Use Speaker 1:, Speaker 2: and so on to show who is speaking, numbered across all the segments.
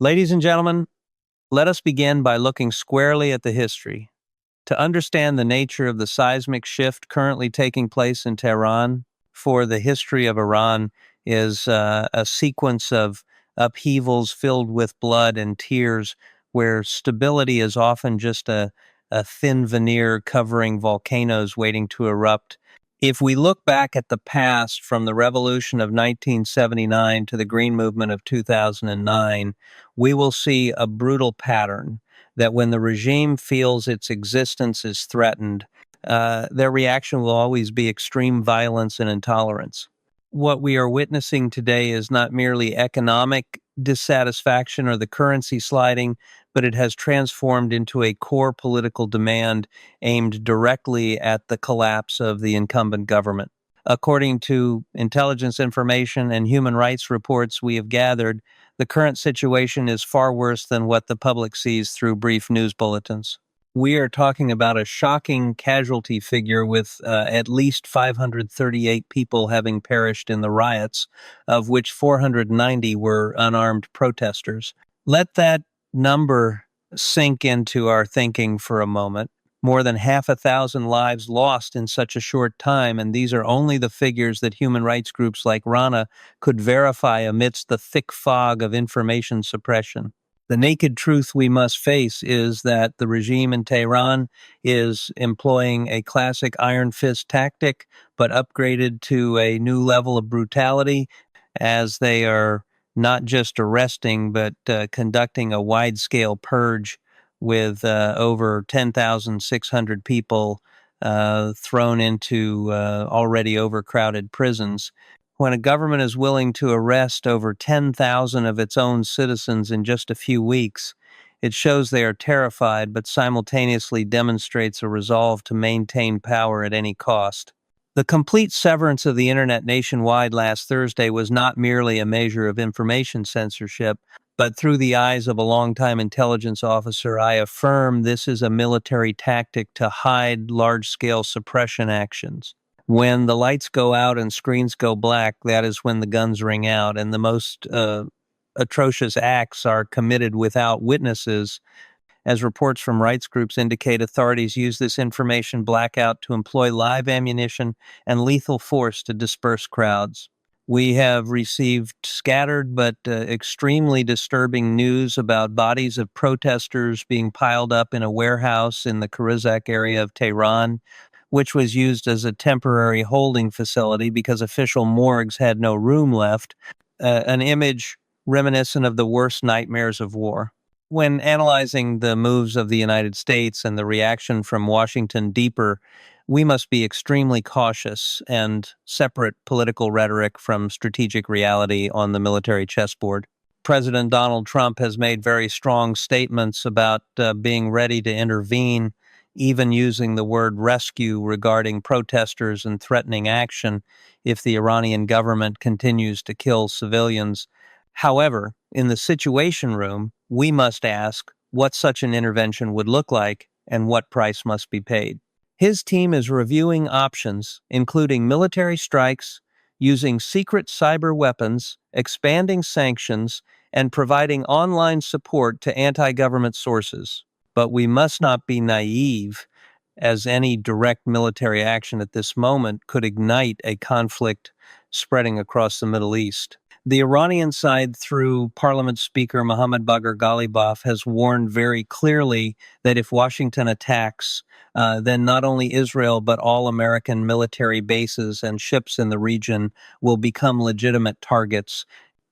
Speaker 1: Ladies and gentlemen, let us begin by looking squarely at the history. To understand the nature of the seismic shift currently taking place in Tehran, for the history of Iran is a sequence of upheavals filled with blood and tears, where stability is often just a thin veneer covering volcanoes waiting to erupt. If we look back at the past, from the revolution of 1979 to the Green Movement of 2009, we will see a brutal pattern that when the regime feels its existence is threatened, their reaction will always be extreme violence and intolerance. What we are witnessing today is not merely economic dissatisfaction or the currency sliding, but it has transformed into a core political demand aimed directly at the collapse of the incumbent government. According to intelligence information and human rights reports we have gathered, the current situation is far worse than what the public sees through brief news bulletins. We are talking about a shocking casualty figure with at least 538 people having perished in the riots, of which 490 were unarmed protesters. Let that number sink into our thinking for a moment. More than 500,000 lives lost in such a short time, and these are only the figures that human rights groups like Rana could verify amidst the thick fog of information suppression. The naked truth we must face is that the regime in Tehran is employing a classic iron fist tactic, but upgraded to a new level of brutality, as they are not just arresting, but conducting a wide-scale purge with over 10,600 people thrown into already overcrowded prisons. When a government is willing to arrest over 10,000 of its own citizens in just a few weeks, it shows they are terrified, but simultaneously demonstrates a resolve to maintain power at any cost. The complete severance of the internet nationwide last Thursday was not merely a measure of information censorship, but through the eyes of a longtime intelligence officer, I affirm this is a military tactic to hide large-scale suppression actions. When the lights go out and screens go black, that is when the guns ring out, and the most atrocious acts are committed without witnesses. As reports from rights groups indicate, authorities use this information blackout to employ live ammunition and lethal force to disperse crowds. We have received scattered but extremely disturbing news about bodies of protesters being piled up in a warehouse in the Karizak area of Tehran, which was used as a temporary holding facility because official morgues had no room left, an image reminiscent of the worst nightmares of war. When analyzing the moves of the United States and the reaction from Washington deeper, we must be extremely cautious and separate political rhetoric from strategic reality on the military chessboard. President Donald Trump has made very strong statements about being ready to intervene, even using the word rescue regarding protesters and threatening action if the Iranian government continues to kill civilians. However, in the Situation Room, we must ask what such an intervention would look like and what price must be paid. His team is reviewing options, including military strikes, using secret cyber weapons, expanding sanctions, and providing online support to anti-government sources. But we must not be naive, as any direct military action at this moment could ignite a conflict spreading across the Middle East. The Iranian side, through Parliament Speaker Mohammad Bagher Ghalibaf, has warned very clearly that if Washington attacks, then not only Israel but all American military bases and ships in the region will become legitimate targets.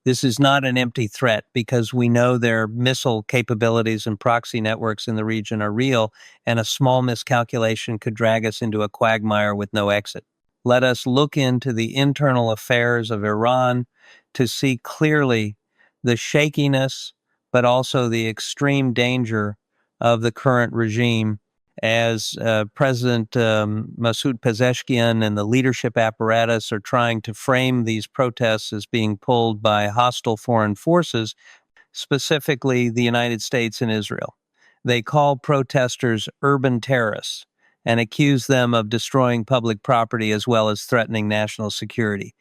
Speaker 1: This is not an empty threat because we know their missile capabilities and proxy networks in the region are real, and a small miscalculation could drag us into a quagmire with no exit. Let us look into the internal affairs of Iran to see clearly the shakiness, but also the extreme danger of the current regime, as President Masoud Pezeshkian and the leadership apparatus are trying to frame these protests as being pulled by hostile foreign forces, specifically the United States and Israel. They call protesters urban terrorists and accuse them of destroying public property as well as threatening national security.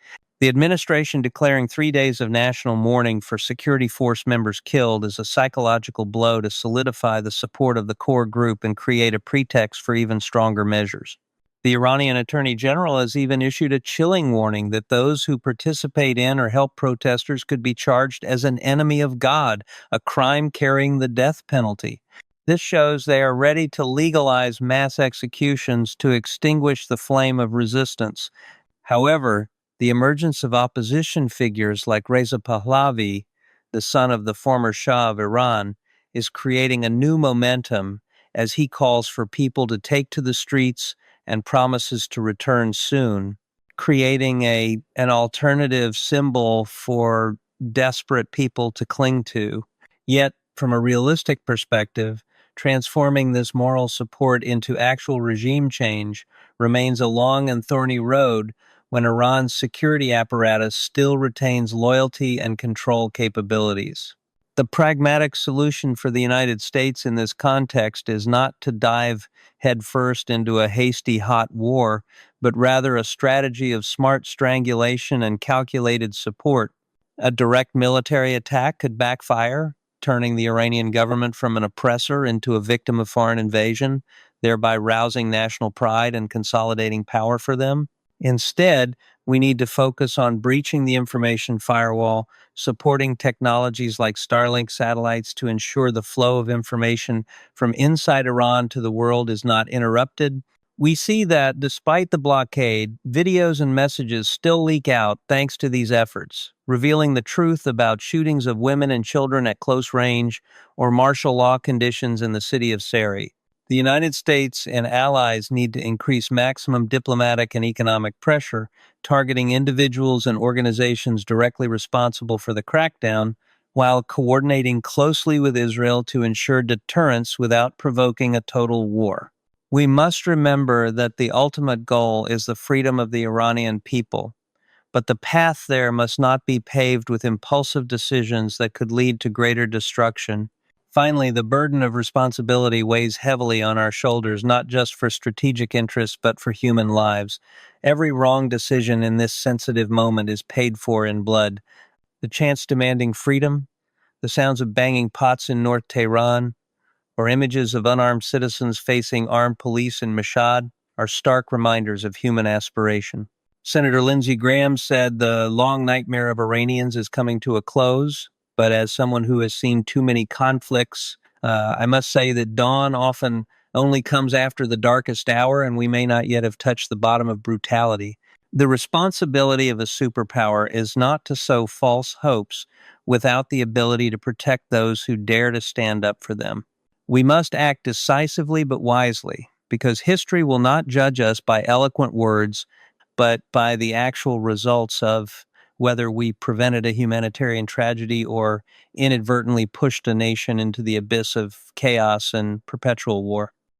Speaker 1: The administration declaring 3 days of national mourning for security force members killed is a psychological blow to solidify the support of the core group and create a pretext for even stronger measures. The Iranian Attorney General has even issued a chilling warning that those who participate in or help protesters could be charged as an enemy of God, a crime carrying the death penalty. This shows they are ready to legalize mass executions to extinguish the flame of resistance. However, the emergence of opposition figures like Reza Pahlavi, the son of the former Shah of Iran, is creating a new momentum as he calls for people to take to the streets and promises to return soon, creating an alternative symbol for desperate people to cling to. Yet, from a realistic perspective, transforming this moral support into actual regime change remains a long and thorny road when Iran's security apparatus still retains loyalty and control capabilities. The pragmatic solution for the United States in this context is not to dive headfirst into a hasty hot war, but rather a strategy of smart strangulation and calculated support. A direct military attack could backfire, turning the Iranian government from an oppressor into a victim of foreign invasion, thereby rousing national pride and consolidating power for them. Instead, we need to focus on breaching the information firewall, supporting technologies like Starlink satellites to ensure the flow of information from inside Iran to the world is not interrupted. We see that despite the blockade, videos and messages still leak out thanks to these efforts, revealing the truth about shootings of women and children at close range or martial law conditions in the city of Sari. The United States and allies need to increase maximum diplomatic and economic pressure, targeting individuals and organizations directly responsible for the crackdown, while coordinating closely with Israel to ensure deterrence without provoking a total war. We must remember that the ultimate goal is the freedom of the Iranian people, but the path there must not be paved with impulsive decisions that could lead to greater destruction. Finally, the burden of responsibility weighs heavily on our shoulders, not just for strategic interests, but for human lives. Every wrong decision in this sensitive moment is paid for in blood. The chants demanding freedom, the sounds of banging pots in North Tehran, or images of unarmed citizens facing armed police in Mashhad are stark reminders of human aspiration. Senator Lindsey Graham said the long nightmare of Iranians is coming to a close, but as someone who has seen too many conflicts, I must say that dawn often only comes after the darkest hour, and we may not yet have touched the bottom of brutality. The responsibility of a superpower is not to sow false hopes without the ability to protect those who dare to stand up for them. We must act decisively but wisely, because history will not judge us by eloquent words, but by the actual results of whether we prevented a humanitarian tragedy or inadvertently pushed a nation into the abyss of chaos and perpetual war.